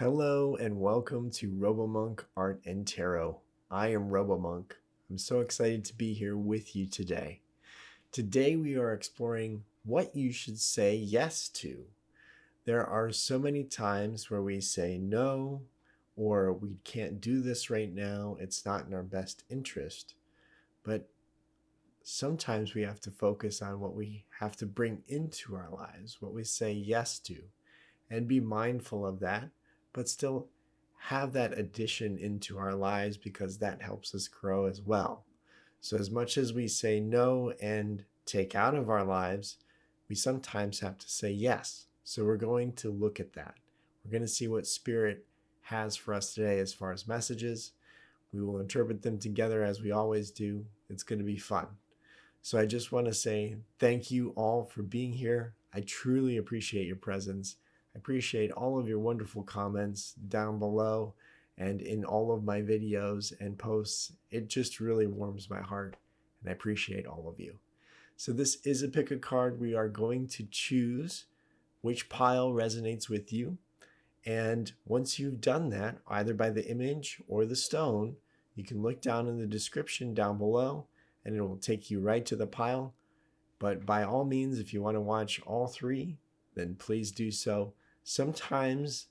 Hello and welcome to RoboMonk Art and Tarot. I am RoboMonk. I'm so excited to be here with you today. Today we are exploring what you should say yes to. There are so many times where we say no, or we can't do this right now, it's not in our best interest. But sometimes we have to focus on what we have to bring into our lives, what we say yes to, and be mindful of that, but still have that addition into our lives because that helps us grow as well. So as much as we say no and take out of our lives, we sometimes have to say yes. So we're going to look at that. We're going to see what Spirit has for us today as far as messages. We will interpret them together as we always do. It's going to be fun. So I just want to say thank you all for being here. I truly appreciate your presence. I appreciate all of your wonderful comments down below and in all of my videos and posts. It just really warms my heart, and I appreciate all of you. So this is a pick a card. We are going to choose which pile resonates with you. And once you've done that, either by the image or the stone, you can look down in the description down below and it will take you right to the pile. But by all means, if you want to watch all three, then please do so. Sometimes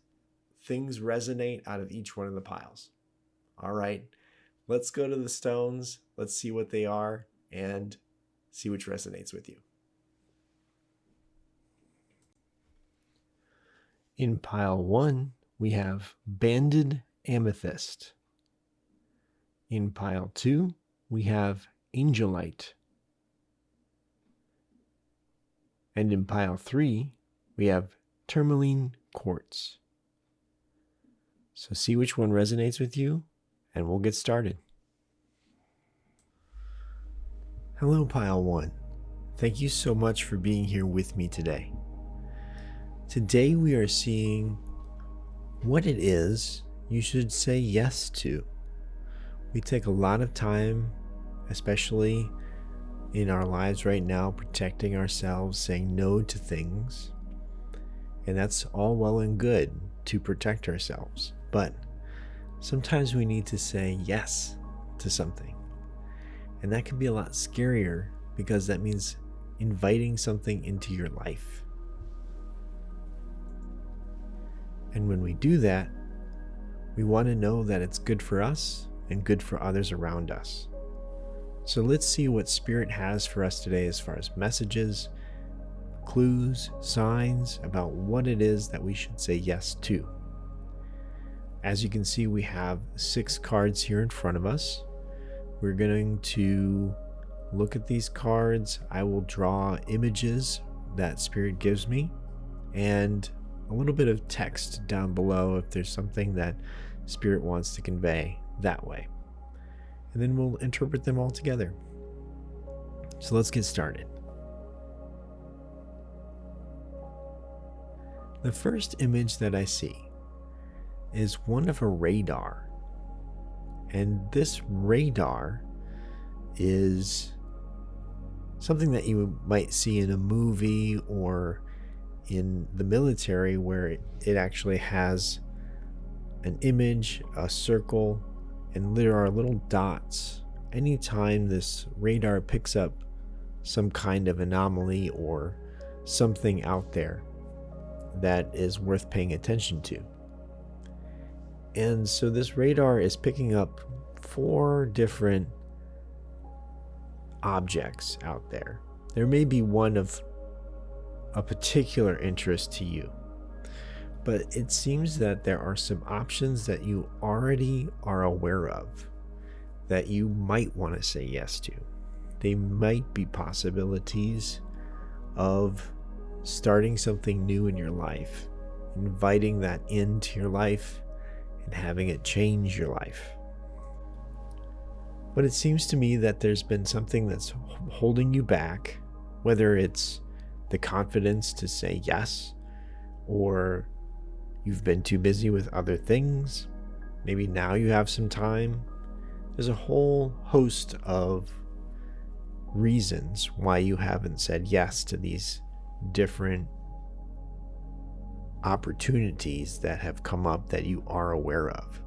things resonate out of each one of the piles. All right, let's go to the stones. Let's see what they are and see which resonates with you. In pile 1, we have banded amethyst. In pile 2, we have angelite. And in pile 3, we have tourmaline quartz. So see which one resonates with you, and we'll get started. Hello, pile 1. Thank you so much for being here with me today. Today we are seeing what it is you should say yes to. We take a lot of time, especially in our lives right now, protecting ourselves, saying no to things. And that's all well and good to protect ourselves. But sometimes we need to say yes to something. And that can be a lot scarier because that means inviting something into your life. And when we do that, we want to know that it's good for us and good for others around us. So let's see what Spirit has for us today as far as messages, clues, signs about what it is that we should say yes to. As you can see, we have 6 cards here in front of us. We're going to look at these cards. I will draw images that Spirit gives me and a little bit of text down below if there's something that Spirit wants to convey that way. And then we'll interpret them all together. So let's get started. The first image that I see is one of a radar. And this radar is something that you might see in a movie or in the military where it actually has an image, a circle, and there are little dots. Anytime this radar picks up some kind of anomaly or something out there that is worth paying attention to. And so this radar is picking up 4 different objects out there. There may be one of a particular interest to you, but it seems that there are some options that you already are aware of that you might want to say yes to. They might be possibilities of starting something new in your life, inviting that into your life and having it change your life. But it seems to me that there's been something that's holding you back, whether it's the confidence to say yes, or you've been too busy with other things. Maybe now you have some time. There's a whole host of reasons why you haven't said yes to these different opportunities that have come up that you are aware of?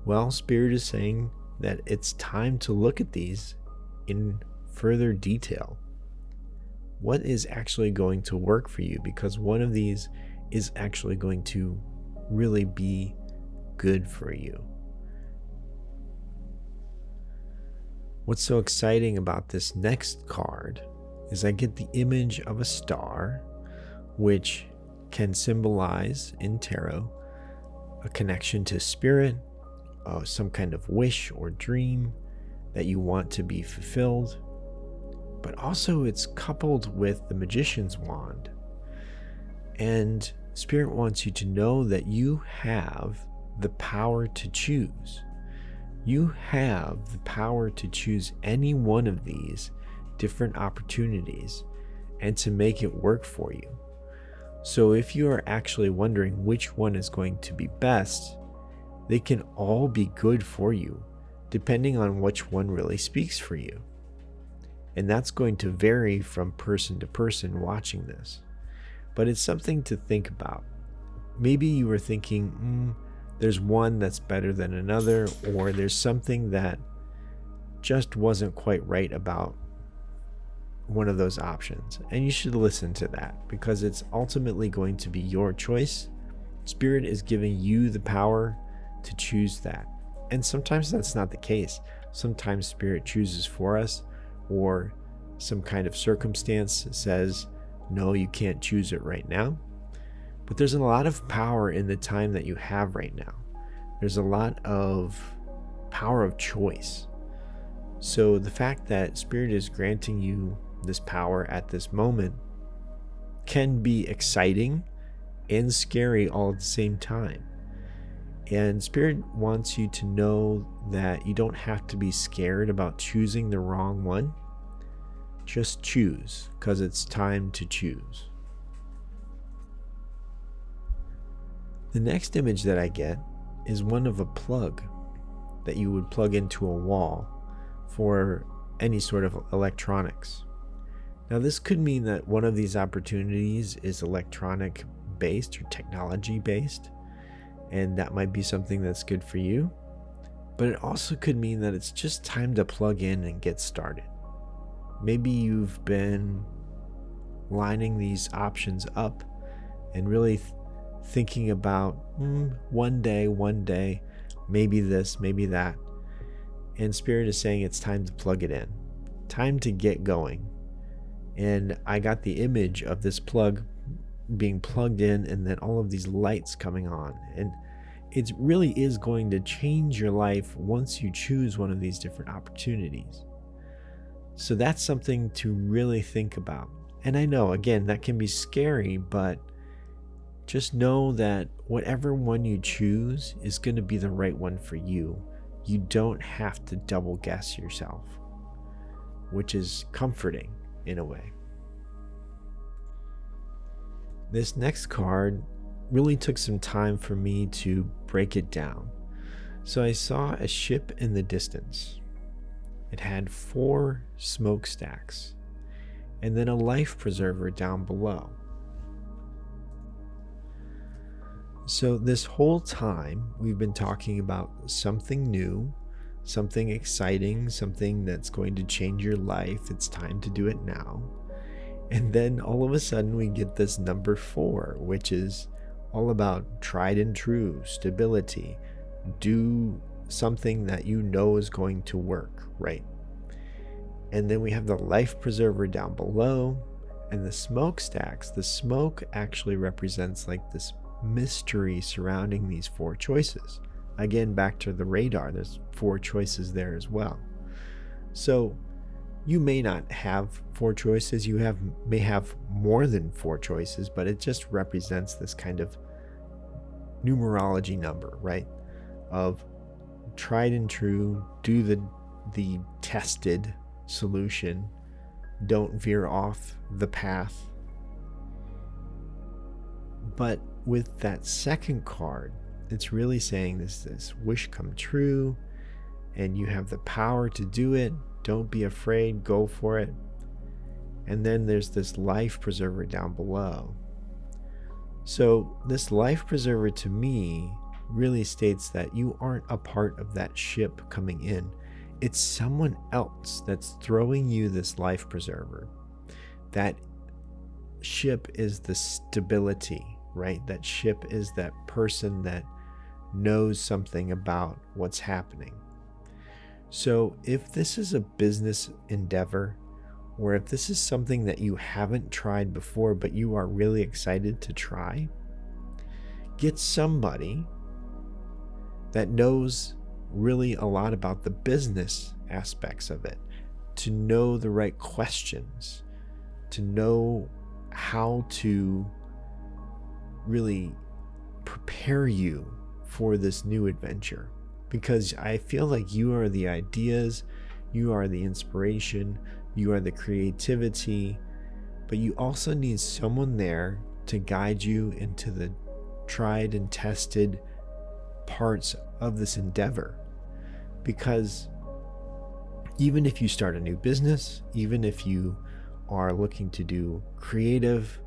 Well, Spirit is saying that it's time to look at these in further detail. What is actually going to work for you? Because one of these is actually going to really be good for you. What's so exciting about this next card is I get the image of a star, which can symbolize in tarot a connection to spirit, some kind of wish or dream that you want to be fulfilled. But also it's coupled with the magician's wand. And Spirit wants you to know that you have the power to choose. You have the power to choose any one of these different opportunities and to make it work for you. So if you are actually wondering which one is going to be best, they can all be good for you, depending on which one really speaks for you. And that's going to vary from person to person watching this. But it's something to think about. Maybe you were thinking, there's one that's better than another, or there's something that just wasn't quite right about one of those options. And you should listen to that because it's ultimately going to be your choice. Spirit is giving you the power to choose that. And sometimes that's not the case. Sometimes Spirit chooses for us, or some kind of circumstance says, no, you can't choose it right now. But there's a lot of power in the time that you have right now. There's a lot of power of choice. So the fact that Spirit is granting you this power at this moment can be exciting and scary all at the same time. And Spirit wants you to know that you don't have to be scared about choosing the wrong one. Just choose, because it's time to choose. The next image that I get is one of a plug that you would plug into a wall for any sort of electronics. Now, this could mean that one of these opportunities is electronic based or technology based, and that might be something that's good for you. But it also could mean that it's just time to plug in and get started. Maybe you've been lining these options up and really thinking about one day, maybe this, maybe that. And Spirit is saying it's time to plug it in, time to get going. And I got the image of this plug being plugged in and then all of these lights coming on. And it really is going to change your life once you choose one of these different opportunities. So that's something to really think about. And I know, again, that can be scary, but just know that whatever one you choose is going to be the right one for you. You don't have to double guess yourself, which is comforting in a way. This next card really took some time for me to break it down. So I saw a ship in the distance. It had 4 smokestacks and then a life preserver down below. So this whole time we've been talking about something new, something exciting, something that's going to change your life. It's time to do it now. And then all of a sudden we get this number 4, which is all about tried and true, stability. Do something that you know is going to work, right? And then we have the life preserver down below and the smokestacks. The smoke actually represents like this mystery surrounding these 4 choices. Again, back to the radar, there's 4 choices there as well. So you may not have 4 choices, you may have more than 4 choices, but it just represents this kind of numerology number, right? Of tried and true, do the tested solution, don't veer off the path. But with that second card, it's really saying this wish come true, and you have the power to do it. Don't be afraid, go for it. And then there's this life preserver down below, So this life preserver to me really states that you aren't a part of that ship coming in. It's someone else that's throwing you this life preserver. That ship is the stability, right? That ship is that person that knows something about what's happening. So if this is a business endeavor, or if this is something that you haven't tried before, but you are really excited to try, get somebody that knows really a lot about the business aspects of it, to know the right questions, to know how to really prepare you for this new adventure. Because I feel like you are the ideas, you are the inspiration, you are the creativity, but you also need someone there to guide you into the tried and tested parts of this endeavor. Because even if you start a new business, even if you are looking to do creative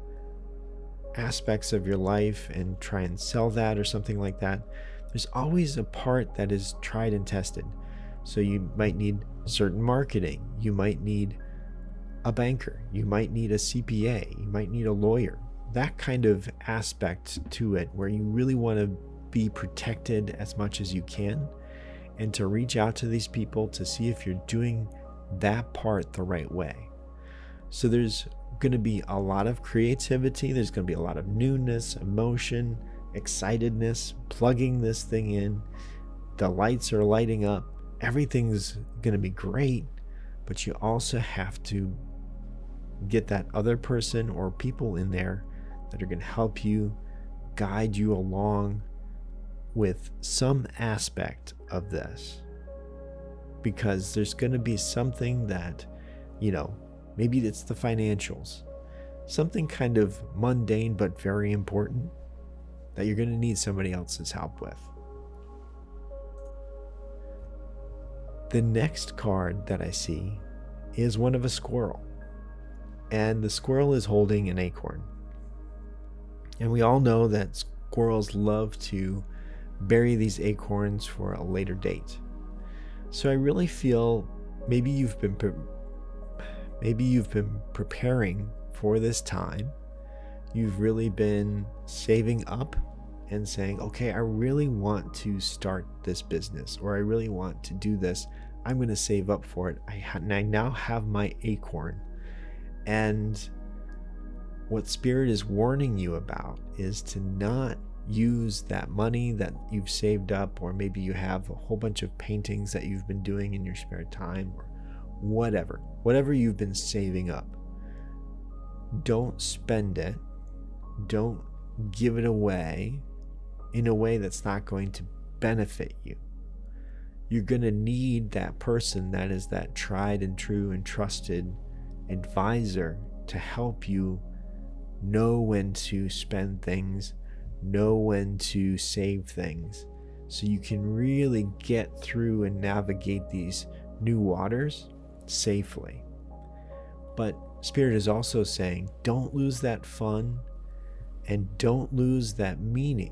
aspects of your life and try and sell that or something like that, there's always a part that is tried and tested. So you might need certain marketing, you might need a banker, you might need a CPA, you might need a lawyer, that kind of aspect to it where you really want to be protected as much as you can, and to reach out to these people to see if you're doing that part the right way. So there's going to be a lot of creativity, there's going to be a lot of newness, emotion, excitedness, plugging this thing in, the lights are lighting up, everything's going to be great, but you also have to get that other person or people in there that are going to help you, guide you along with some aspect of this. Because there's going to be something that, maybe it's the financials, something kind of mundane but very important that you're going to need somebody else's help with. The next card that I see is one of a squirrel. And the squirrel is holding an acorn. And we all know that squirrels love to bury these acorns for a later date. So I really feel maybe you've been preparing for this time. You've really been saving up and saying, okay, I really want to start this business, or I really want to do this. I'm going to save up for it. I now have my acorn. And what Spirit is warning you about is to not use that money that you've saved up, or maybe you have a whole bunch of paintings that you've been doing in your spare time, or whatever you've been saving up. Don't spend it. Don't give it away in a way that's not going to benefit you. You're going to need that person that is that tried and true and trusted advisor to help you know when to spend things, know when to save things, so you can really get through and navigate these new waters safely. But Spirit is also saying, don't lose that fun and don't lose that meaning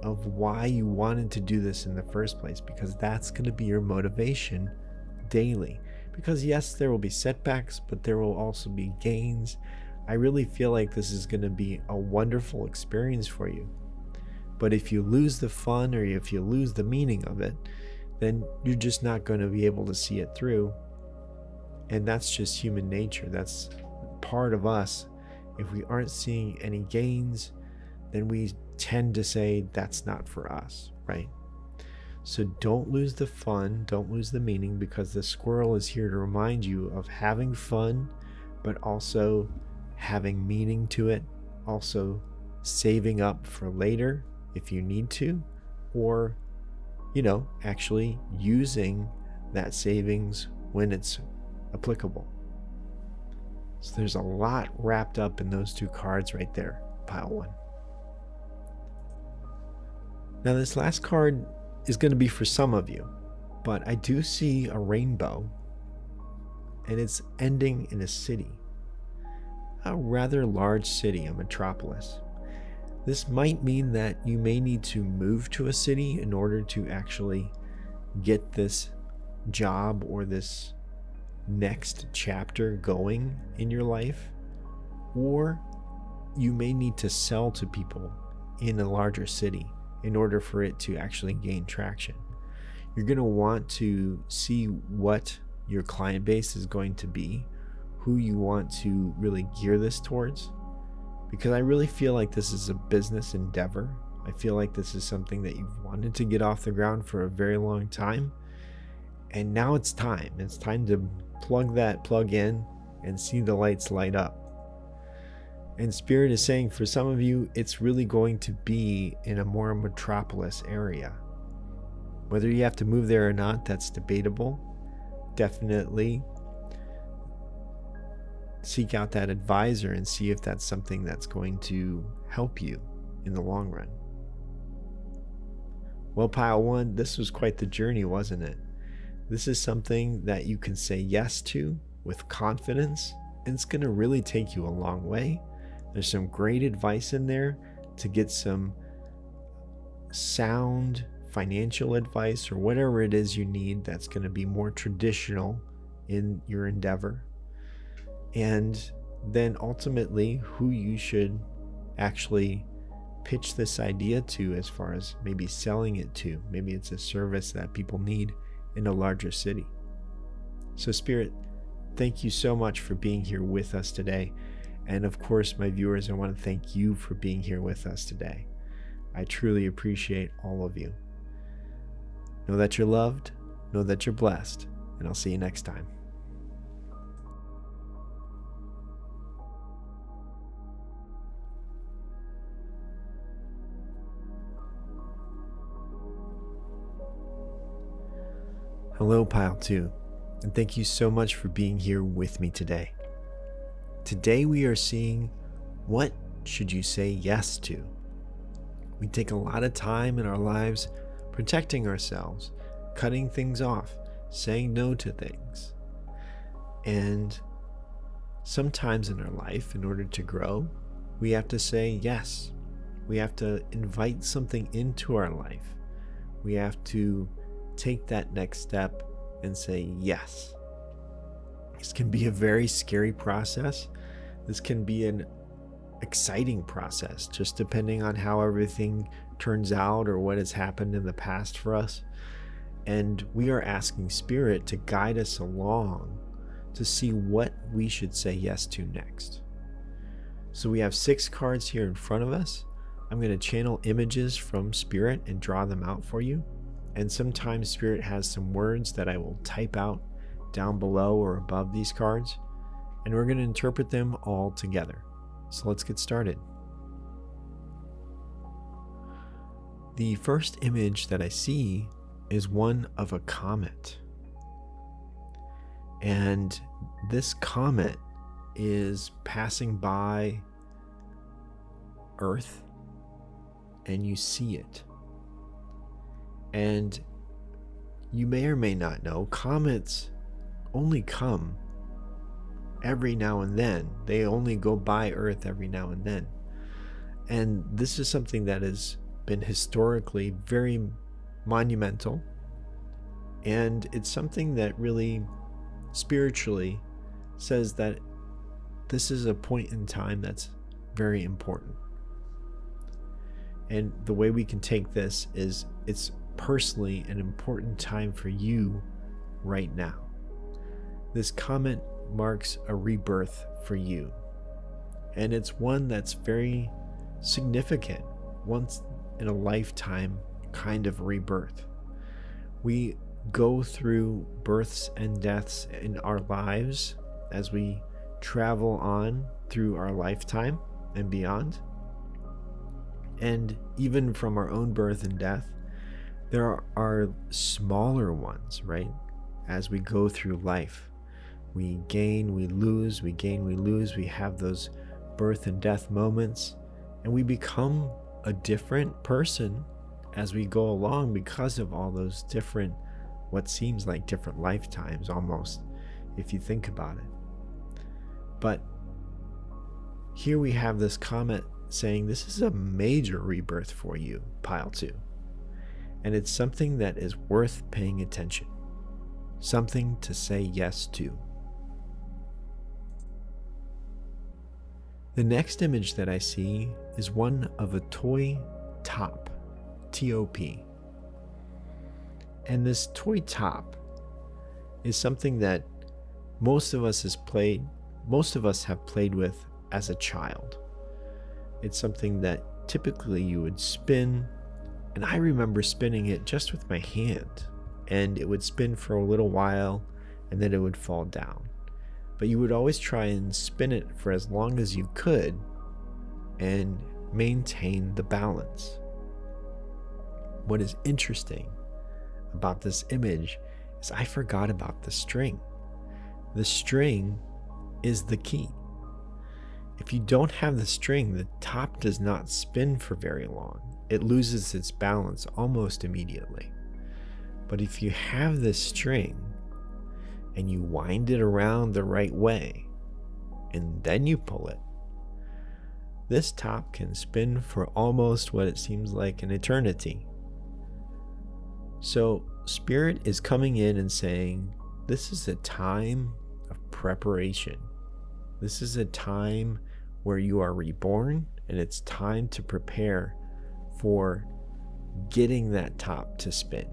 of why you wanted to do this in the first place, because that's going to be your motivation daily. Because yes, there will be setbacks, but there will also be gains. I really feel like this is going to be a wonderful experience for you. But if you lose the fun, or if you lose the meaning of it, then you're just not going to be able to see it through. And that's just human nature. That's part of us. If we aren't seeing any gains, then we tend to say that's not for us, right? So don't lose the fun, don't lose the meaning, because the squirrel is here to remind you of having fun, but also having meaning to it, also saving up for later if you need to, or, actually using that savings when it's applicable. So there's a lot wrapped up in those two cards right there, pile one. Now this last card is going to be for some of you, but I do see a rainbow, and it's ending in a city, a rather large city, a metropolis. This might mean that you may need to move to a city in order to actually get this job or this next chapter going in your life, or you may need to sell to people in a larger city in order for it to actually gain traction. You're going to want to see what your client base is going to be, who you want to really gear this towards, because I really feel like this is a business endeavor. I feel like this is something that you've wanted to get off the ground for a very long time, and now it's time. It's time to plug that plug in and see the lights light up. And Spirit is saying for some of you, it's really going to be in a more metropolis area. Whether you have to move there or not, that's debatable. Definitely seek out that advisor and see if that's something that's going to help you in the long run. Well, Pile 1, this was quite the journey, wasn't it? This is something that you can say yes to with confidence, and it's going to really take you a long way. There's some great advice in there to get some sound financial advice or whatever it is you need that's going to be more traditional in your endeavor. And then ultimately who you should actually pitch this idea to as far as maybe selling it to. Maybe it's a service that people need in a larger city. So Spirit, thank you so much for being here with us today. And of course, my viewers, I want to thank you for being here with us today. I truly appreciate all of you. Know that you're loved, know that you're blessed, and I'll see you next time. Hello, Pile 2, and thank you so much for being here with me today. Today we are seeing what should you say yes to. We take a lot of time in our lives protecting ourselves, cutting things off, saying no to things. And sometimes in our life, in order to grow, we have to say yes. We have to invite something into our life. We have to take that next step and say yes. This can be a very scary process. This can be an exciting process, just depending on how everything turns out or what has happened in the past for us. And we are asking Spirit to guide us along to see what we should say yes to next. So we have 6 cards here in front of us. I'm going to channel images from Spirit and draw them out for you. And sometimes Spirit has some words that I will type out down below or above these cards, and we're going to interpret them all together. So let's get started. The first image that I see is one of a comet. And this comet is passing by Earth, and you see it. And you may or may not know, comets only come every now and then. They only go by Earth every now and then. And this is something that has been historically very monumental. And it's something that really spiritually says that this is a point in time that's very important. And the way we can take this is it's personally an important time for you right now. This comet marks a rebirth for you, and it's one that's very significant, once in a lifetime kind of rebirth. We go through births and deaths in our lives as we travel on through our lifetime and beyond. And even from our own birth and death, there are smaller ones, right? As we go through life, we gain, we lose, we gain, we lose. We have those birth and death moments, and we become a different person as we go along because of all those different, what seems like different lifetimes almost, if you think about it. But here we have this comet saying this is a major rebirth for you, pile 2. And it's something that is worth paying attention, something to say yes to. The next image that I see is one of a toy top, T-O-P. And this toy top is something that most of us have played with as a child. It's something that typically you would spin, and I remember spinning it just with my hand, and it would spin for a little while and then it would fall down. But you would always try and spin it for as long as you could and maintain the balance. What is interesting about this image is I forgot about the string. The string is the key. If you don't have the string, the top does not spin for very long. It loses its balance almost immediately. But if you have this string and you wind it around the right way and then you pull it, this top can spin for almost what it seems like an eternity. So Spirit is coming in and saying, this is a time of preparation. This is a time where you are reborn, and it's time to prepare for getting that top to spin.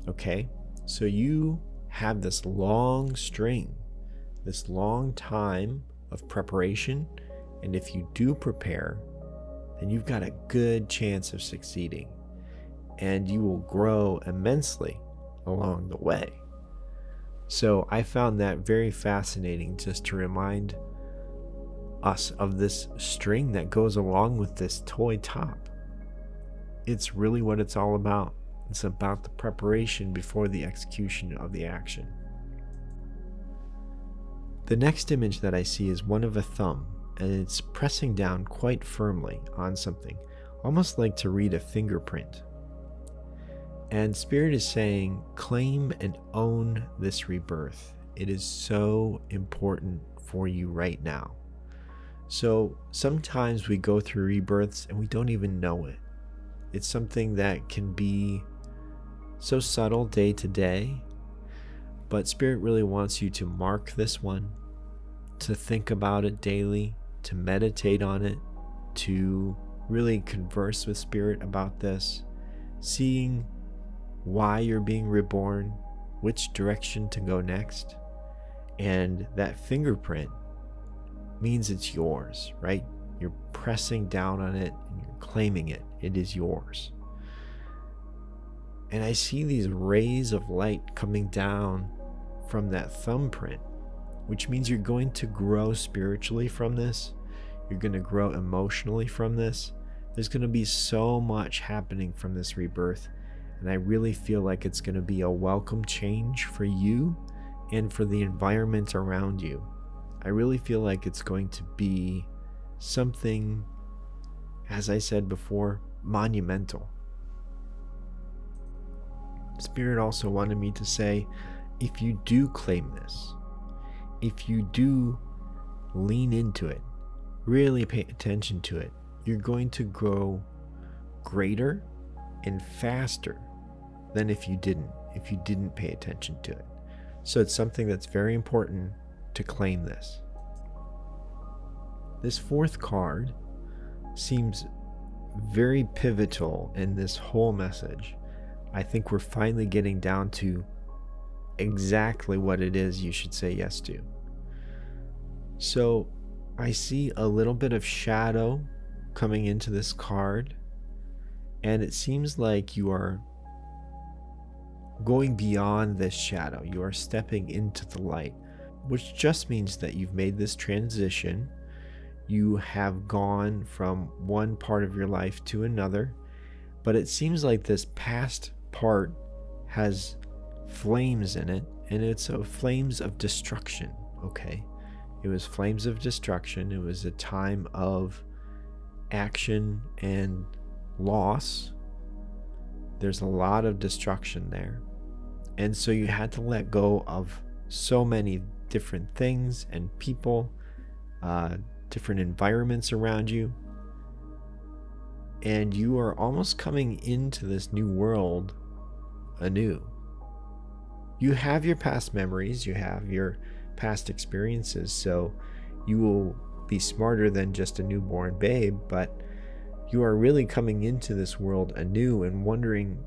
Okay? So you have this long string, this long time of preparation, and if you do prepare, then you've got a good chance of succeeding, and you will grow immensely along the way. So I found that very fascinating, just to remind us of this string that goes along with this toy top. It's really what it's all about. It's about the preparation before the execution of the action. The next image that I see is one of a thumb, and it's pressing down quite firmly on something, almost like to read a fingerprint. And Spirit is saying, claim and own this rebirth. It is so important for you right now. So sometimes we go through rebirths and we don't even know it. It's something that can be so subtle day to day, but Spirit really wants you to mark this one, to think about it daily, to meditate on it, to really converse with Spirit about this, seeing why you're being reborn, which direction to go next. And that fingerprint means it's yours, right? You're pressing down on it and you're claiming it. It is yours. And I see these rays of light coming down from that thumbprint, which means you're going to grow spiritually from this. You're going to grow emotionally from this. There's going to be so much happening from this rebirth. And I really feel like it's going to be a welcome change for you and for the environment around you. I really feel like it's going to be something, as I said before, monumental. Spirit also wanted me to say, if you do claim this, if you do lean into it, really pay attention to it, you're going to grow greater and faster than if you didn't pay attention to it. So it's something that's very important to claim this. This fourth card seems very pivotal in this whole message. I think we're finally getting down to exactly what it is you should say yes to. So I see a little bit of shadow coming into this card, and it seems like you are going beyond this shadow. You are stepping into the light, which just means that you've made this transition. You have gone from one part of your life to another, but it seems like this past part has flames in it, and it's flames of destruction. Okay, it was flames of destruction. It was a time of action and loss. There's a lot of destruction there, and so you had to let go of so many different things and people, different environments around you. and you are almost coming into this new world anew. You have your past memories, you have your past experiences, so you will be smarter than just a newborn babe, but you are really coming into this world anew and wondering,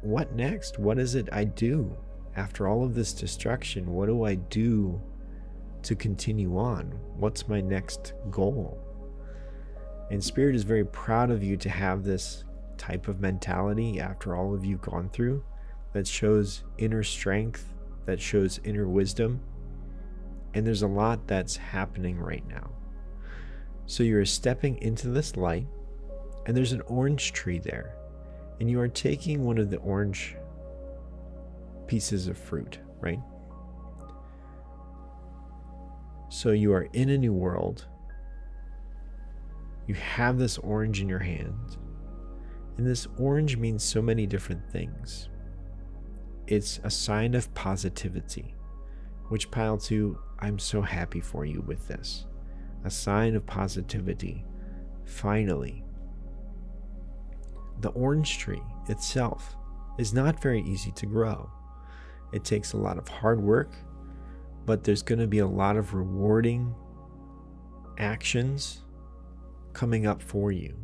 what next? What is it I do? After all of this destruction, what do I do to continue on? What's my next goal? And Spirit is very proud of you to have this type of mentality after all of you've gone through, that shows inner strength, that shows inner wisdom. And there's a lot that's happening right now. So you're stepping into this light, and there's an orange tree there, and you are taking one of the orange pieces of fruit, right? So you are in a new world. You have this orange in your hand, and this orange means so many different things. It's a sign of positivity, which pile to, I'm so happy for you with this. A sign of positivity. Finally. The orange tree itself is not very easy to grow. It takes a lot of hard work, but there's going to be a lot of rewarding actions coming up for you.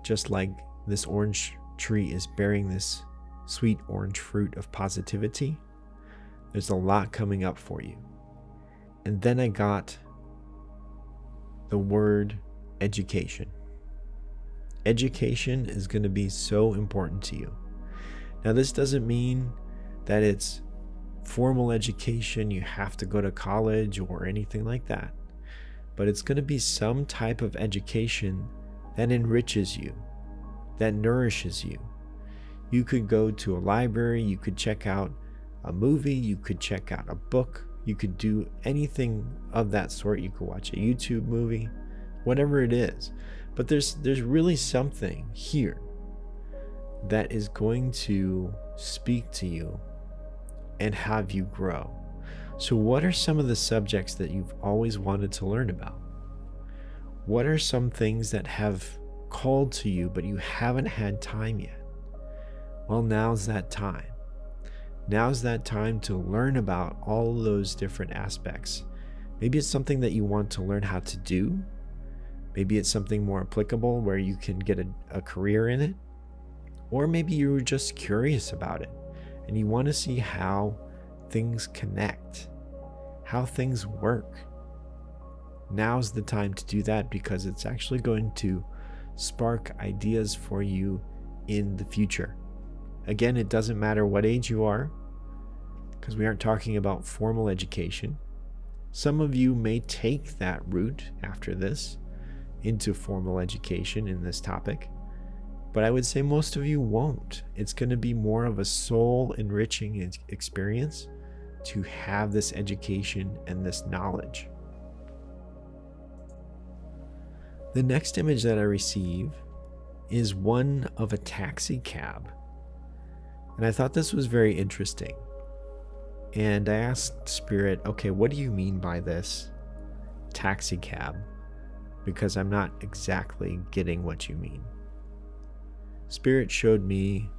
Just like this orange tree is bearing this sweet orange fruit of positivity, there's a lot coming up for you. And then I got the word education. Education is going to be so important to you. Now, this doesn't mean that it's formal education, you have to go to college or anything like that. But it's going to be some type of education that enriches you, that nourishes you. You could go to a library, you could check out a movie, you could check out a book, you could do anything of that sort. You could watch a YouTube movie, whatever it is. But there's really something here that is going to speak to you and have you grow. So what are some of the subjects that you've always wanted to learn about? What are some things that have called to you but you haven't had time yet? Well, now's that time. Now's that time to learn about all those different aspects. Maybe it's something that you want to learn how to do. Maybe it's something more applicable where you can get a career in it. Or maybe you're just curious about it and you want to see how things connect, how things work. Now's the time to do that, because it's actually going to spark ideas for you in the future. Again, it doesn't matter what age you are, because we aren't talking about formal education. Some of you may take that route after this into formal education in this topic, but I would say most of you won't. It's going to be more of a soul enriching experience to have this education and this knowledge. The next image that I receive is one of a taxi cab. And I thought this was very interesting. And I asked Spirit, okay, what do you mean by this taxi cab? Because I'm not exactly getting what you mean. Spirit showed me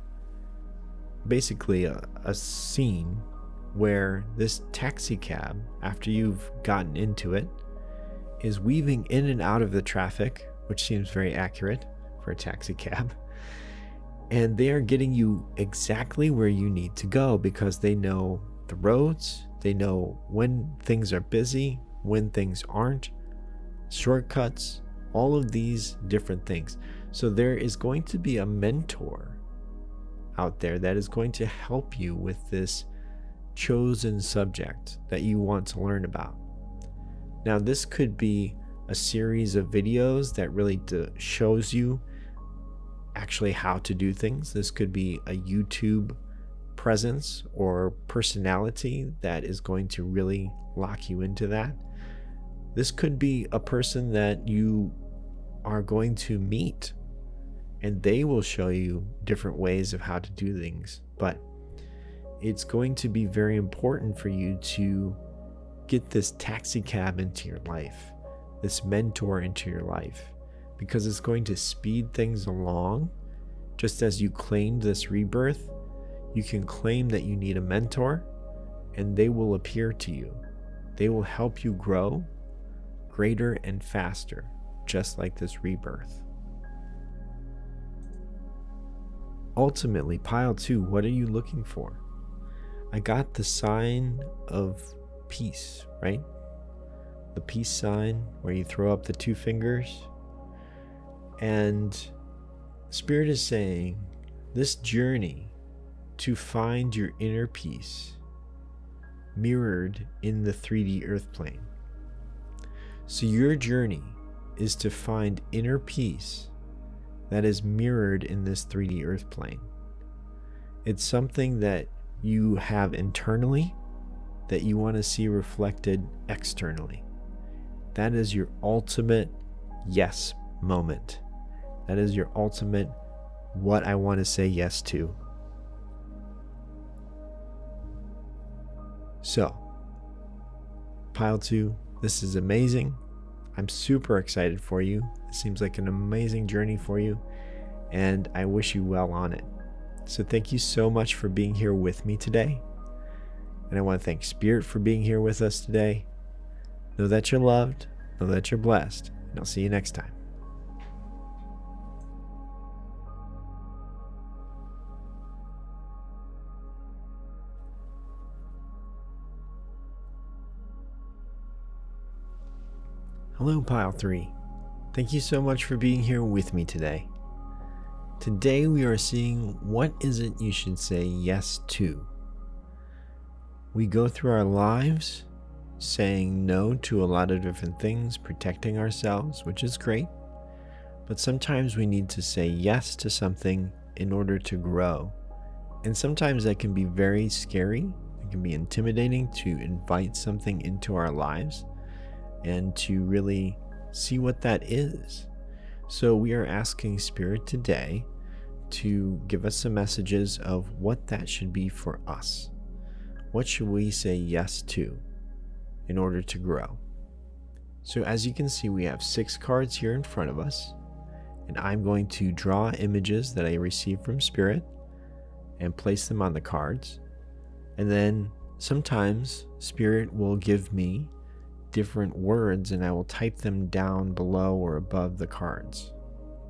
basically a scene where this taxi cab, after you've gotten into it, is weaving in and out of the traffic, which seems very accurate for a taxi cab. And they are getting you exactly where you need to go, because they know the roads, they know when things are busy, when things aren't, shortcuts, all of these different things. So there is going to be a mentor out there that is going to help you with this chosen subject that you want to learn about. Now, this could be a series of videos that really shows you actually how to do things. This could be a YouTube presence or personality that is going to really lock you into that. This could be a person that you are going to meet, and they will show you different ways of how to do things. But it's going to be very important for you to get this taxi cab into your life, this mentor into your life, because it's going to speed things along. Just as you claimed this rebirth, you can claim that you need a mentor, and they will appear to you. They will help you grow greater and faster, just like this rebirth. Ultimately, pile 2, what are you looking for? I got the sign of peace, right? The peace sign where you throw up the 2 fingers. And Spirit is saying this journey to find your inner peace mirrored in the 3D earth plane. So your journey is to find inner peace that is mirrored in this 3D earth plane. It's something that you have internally that you want to see reflected externally. That is your ultimate yes moment. That is your ultimate what I want to say yes to. So, pile 2, this is amazing. I'm super excited for you. It seems like an amazing journey for you, and I wish you well on it. So thank you so much for being here with me today. And I want to thank Spirit for being here with us today. Know that you're loved, know that you're blessed, and I'll see you next time. Hello, Pile 3. Thank you so much for being here with me today. Today we are seeing what is it you should say yes to. We go through our lives saying no to a lot of different things, protecting ourselves, which is great. But sometimes we need to say yes to something in order to grow. And sometimes that can be very scary. It can be intimidating to invite something into our lives and to really see what that is. So we are asking Spirit today to give us some messages of what that should be for us. What should we say yes to in order to grow? So as you can see, we have 6 cards here in front of us, and I'm going to draw images that I received from Spirit and place them on the cards. And then sometimes Spirit will give me different words and I will type them down below or above the cards,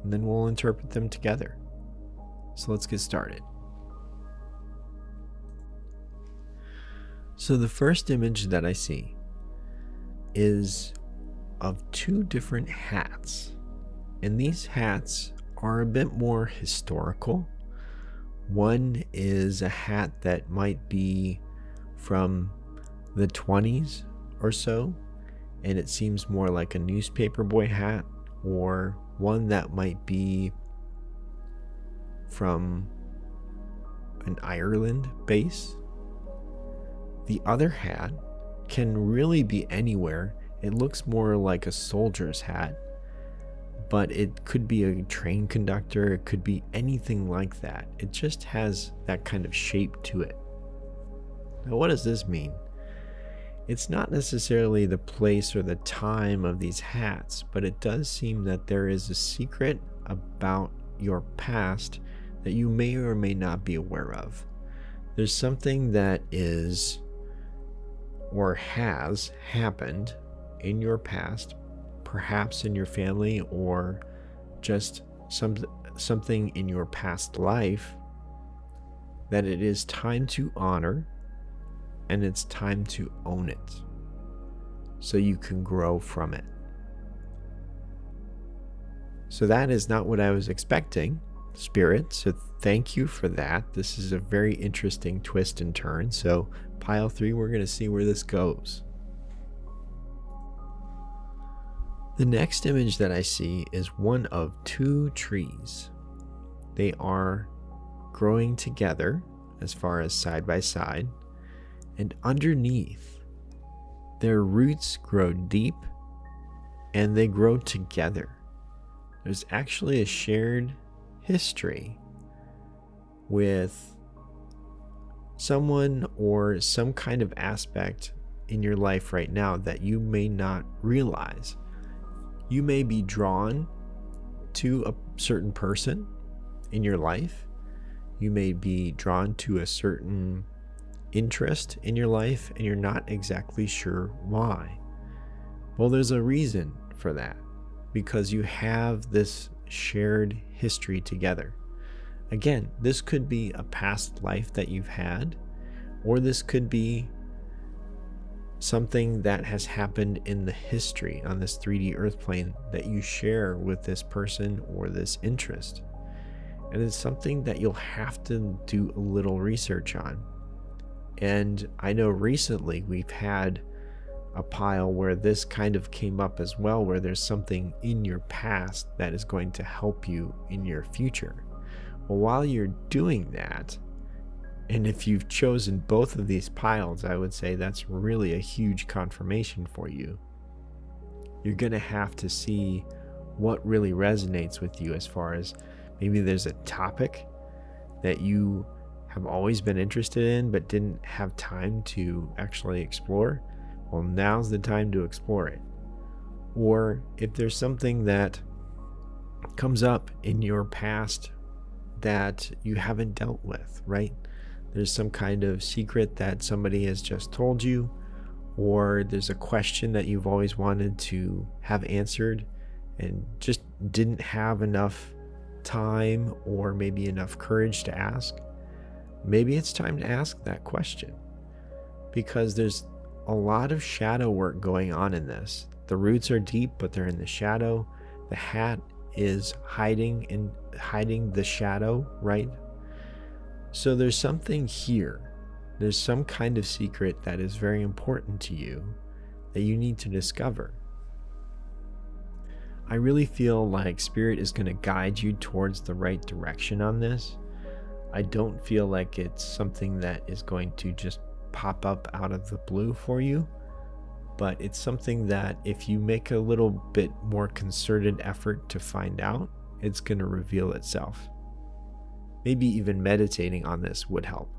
and then we'll interpret them together. So let's get started. So the first image that I see is of 2 different hats, and these hats are a bit more historical. One is a hat that might be from the 20s or so, and it seems more like a newspaper boy hat, or one that might be from an Ireland base. The other hat can really be anywhere. It looks more like a soldier's hat, but it could be a train conductor. It could be anything like that. It just has that kind of shape to it. Now, what does this mean? It's not necessarily the place or the time of these hats, but it does seem that there is a secret about your past that you may or may not be aware of. There's something that is or has happened in your past, perhaps in your family, or just something in your past life that it is time to honor, and it's time to own it so you can grow from it. So that is not what I was expecting, Spirit, so thank you for that. This is a very interesting twist and turn. So pile 3, we're going to see where this goes. The next image that I see is one of 2 trees. They are growing together as far as side by side, and underneath, their roots grow deep and they grow together. There's actually a shared history with someone or some kind of aspect in your life right now that you may not realize. You may be drawn to a certain person in your life. You may be drawn to a certain interest in your life, and you're not exactly sure why. Well, there's a reason for that, because you have this shared history together. Again, this could be a past life that you've had, or this could be something that has happened in the history on this 3D earth plane that you share with this person or this interest. And it's something that you'll have to do a little research on. And I know recently we've had a pile where this kind of came up as well, where there's something in your past that is going to help you in your future. Well, while you're doing that, and if you've chosen both of these piles, I would say that's really a huge confirmation for you. You're going to have to see what really resonates with you, as far as maybe there's a topic that you have always been interested in but didn't have time to actually explore. Well, now's the time to explore it. Or if there's something that comes up in your past that you haven't dealt with, right? There's some kind of secret that somebody has just told you, or there's a question that you've always wanted to have answered and just didn't have enough time or maybe enough courage to ask. Maybe it's time to ask that question, because there's a lot of shadow work going on in this. The roots are deep, but they're in the shadow. The hat is hiding the shadow, right? So there's something here. There's some kind of secret that is very important to you that you need to discover. I really feel like Spirit is going to guide you towards the right direction on this. I don't feel like it's something that is going to just pop up out of the blue for you, but it's something that if you make a little bit more concerted effort to find out, it's going to reveal itself. Maybe even meditating on this would help.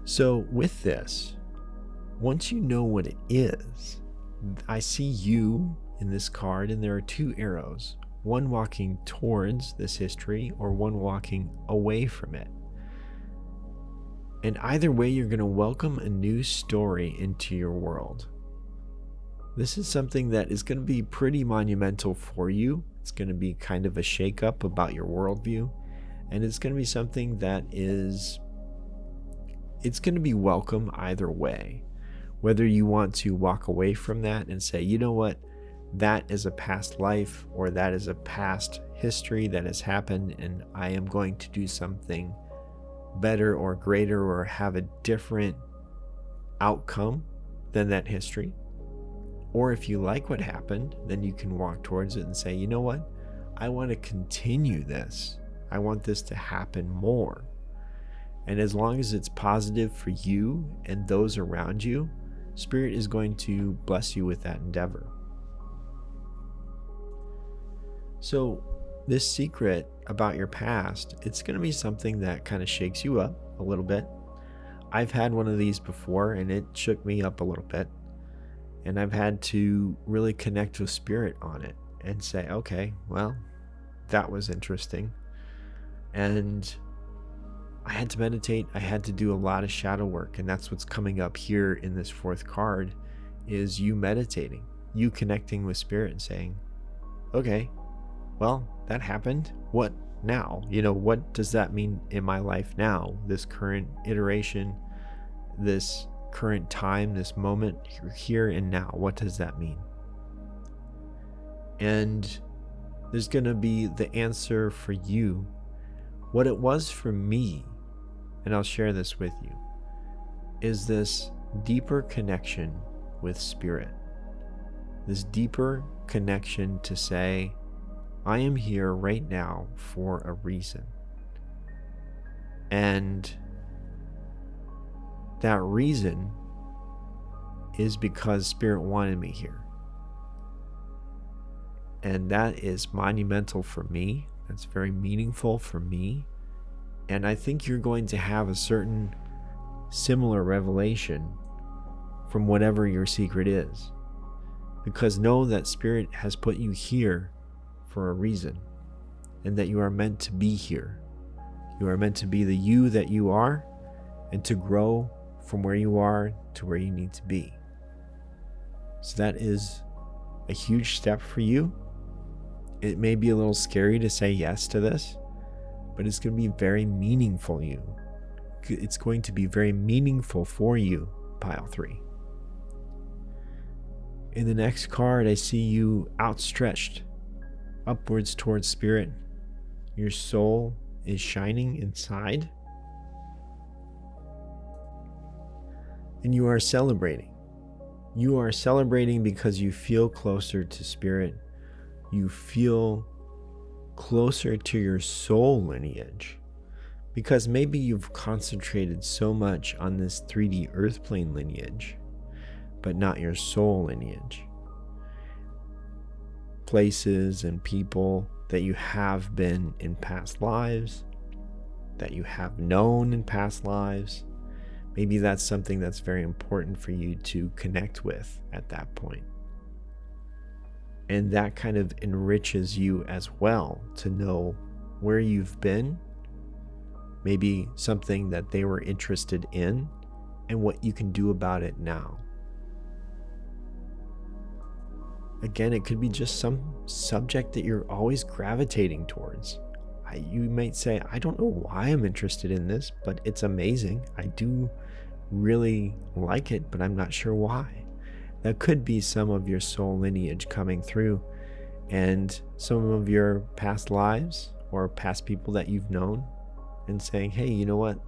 So with this, once you know what it is, I see you in this card, and there are two arrows, one walking towards this history or one walking away from it. And either way, you're going to welcome a new story into your world. This is something that is going to be pretty monumental for you. It's going to be kind of a shakeup about your worldview. And it's going to be something that it's going to be welcome either way. Whether you want to walk away from that and say, you know what, that is a past life, or that is a past history that has happened, and I am going to do something better or greater or have a different outcome than that history. Or if you like what happened, then you can walk towards it and say, you know what, I want to continue this. I want this to happen more. And as long as it's positive for you and those around you, Spirit is going to bless you with that endeavor. So this secret about your past, it's going to be something that kind of shakes you up a little bit. I've had one of these before, and it shook me up a little bit. And I've had to really connect with Spirit on it and say, okay, well, that was interesting. And I had to meditate. I had to do a lot of shadow work. And that's what's coming up here in this fourth card, is you meditating, you connecting with Spirit and saying, okay, well, that happened. What now? What does that mean in my life now? This current iteration, this current time, this moment, here and now. What does that mean? And there's going to be the answer for you. What it was for me, and I'll share this with you, is this deeper connection with Spirit. This deeper connection to say, I am here right now for a reason. And that reason is because Spirit wanted me here. And that is monumental for me. That's very meaningful for me. And I think you're going to have a certain similar revelation from whatever your secret is. because know that Spirit has put you here for a reason, and that you are meant to be here. You are meant to be the you that you are, and to grow from where you are to where you need to be. So that is a huge step for you. It may be a little scary to say yes to this, but it's going to be very meaningful you. It's going to be very meaningful for you, pile 3. In the next card, I see you outstretched upwards towards Spirit. Your soul is shining inside, and you are celebrating. You are celebrating because you feel closer to Spirit. You feel closer to your soul lineage, because maybe you've concentrated so much on this 3D earth plane lineage, but not your soul lineage. Places and people that you have been in past lives, that you have known in past lives, maybe that's something that's very important for you to connect with at that point. And that kind of enriches you as well, to know where you've been, maybe something that they were interested in, and what you can do about it now. Again, it could be just some subject that you're always gravitating towards. You might say, I don't know why I'm interested in this, but it's amazing. I do really like it, but I'm not sure why. That could be some of your soul lineage coming through, and some of your past lives or past people that you've known, and saying, hey, you know what?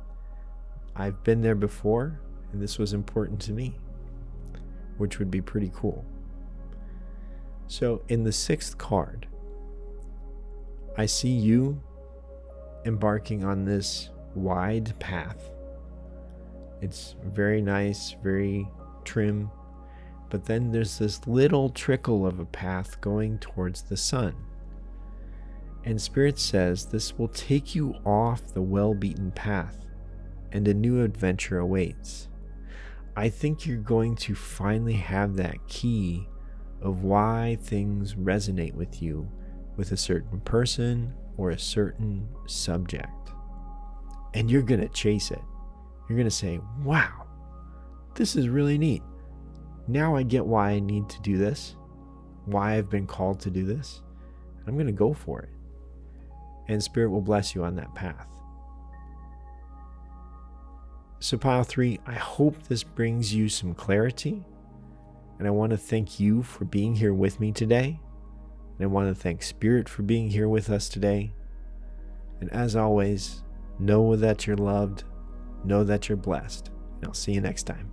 I've been there before, and this was important to me, which would be pretty cool. So in the 6th card, I see you embarking on this wide path. It's very nice, very trim, but then there's this little trickle of a path going towards the sun. And Spirit says this will take you off the well-beaten path, and a new adventure awaits. I think you're going to finally have that key of why things resonate with you, with a certain person or a certain subject. And you're going to chase it. You're going to say, wow, this is really neat. Now I get why I need to do this, why I've been called to do this. I'm going to go for it. And Spirit will bless you on that path. So pile 3, I hope this brings you some clarity. And I want to thank you for being here with me today. And I want to thank Spirit for being here with us today. And as always, know that you're loved, know that you're blessed. And I'll see you next time.